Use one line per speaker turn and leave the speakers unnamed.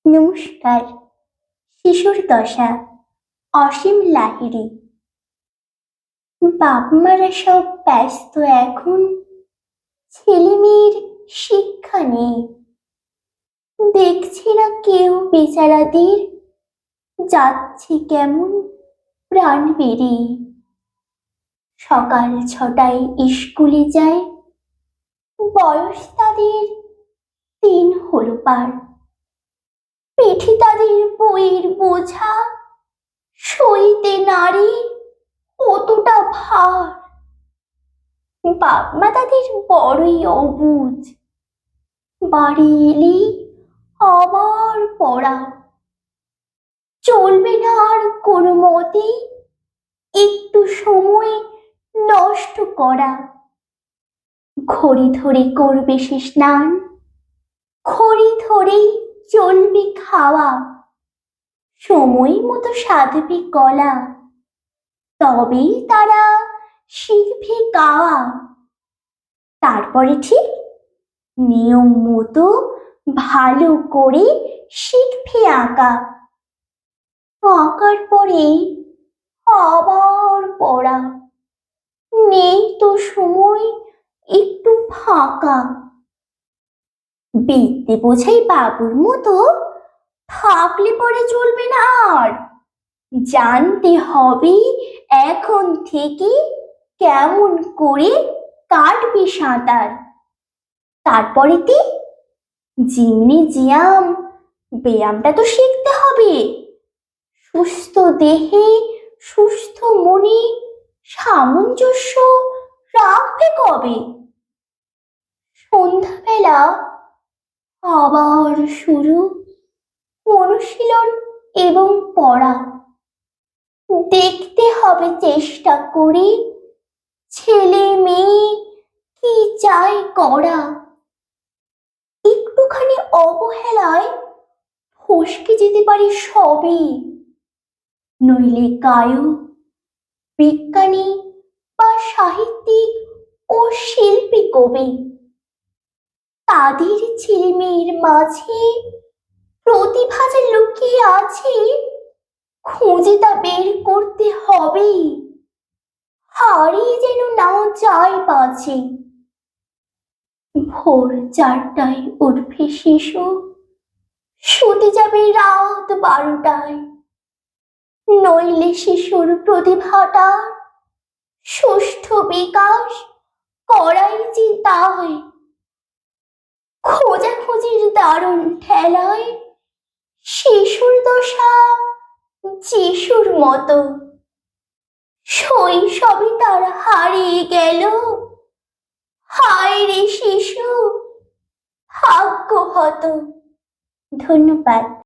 নমস্কার। শিশুর দশা, অসীম লাহিড়ী। বাপ মারা সব ব্যস্ত এখন, ছেলে মেয়ের শিক্ষা নেই। দেখছে না কেউ বেচারাদের, যাচ্ছে কেমন প্রাণ বেরিয়ে। সকাল 6টায় স্কুলে যায়, বয়স তাদের 3 হলো পার। পিঠে তাদের বইয়ের বোঝা, সইতে নারী কতটা ভার। বাপ মা তাদের বড়ই অবুঝ, বাড়ি এলেই আবার পড়া। চলবে না আর কোনো মতে একটু সময় নষ্ট করা। ঘড়ি ধরে করবে সে স্নান, ঘড়ি ধরেই চলবে খাওয়া। সময় মতো সাধবে গলা, তবেই তারা শিখবে গাওয়া। তারপরে ঠিক নিয়ম মতো ভালো করে শিখবে আঁকা। আঁকার পরে আবার পড়া, নেই তো সময় একটু ফাঁকা। বিদ্যে বোঝাই বাবুর মতো থাকলে পরে চলবে না আর। জানতে হবে এখন থেকে কেমন করে কাটবে সাঁতার। তারপরেতে জিমনেজিয়াম, ব্যায়ামটা তো শিখতে হবে। সুস্থ দেহে সুস্থ মনে সামঞ্জস্য রাখবে কবে? সন্ধ্যাবেলা আবার শুরু অনুশীলন এবং পড়া। দেখতে হবে চেষ্টা করে ছেলে মেয়ে কি চায় করা। একটুখানি অবহেলায় ফসকে যেতে পারে সবই। নইলে গায়ক, বিজ্ঞানী বা সাহিত্যিক ও শিল্পী কবি, তাদের ছেলে মেয়ের মাঝে প্রতিভা যে লুকিয়ে আছে, খুঁজে তা বের করতে হবে। হারিয়ে যেন না যায় পাছে। ভোর 4টায় উঠবে শিশু, শুতে যাবে রাত 12টায়। নইলে শিশুর প্রতিভাটা সুষ্ঠু বিকাশ করাই যে তাই। খোঁজাখুঁজির দারুণ ঠেলায় শিশুর দশা যিশুর মতো। শৈশবে তার হারিয়ে গেল, হায় রে শিশু ভাগ্যহত। ধন্যবাদ।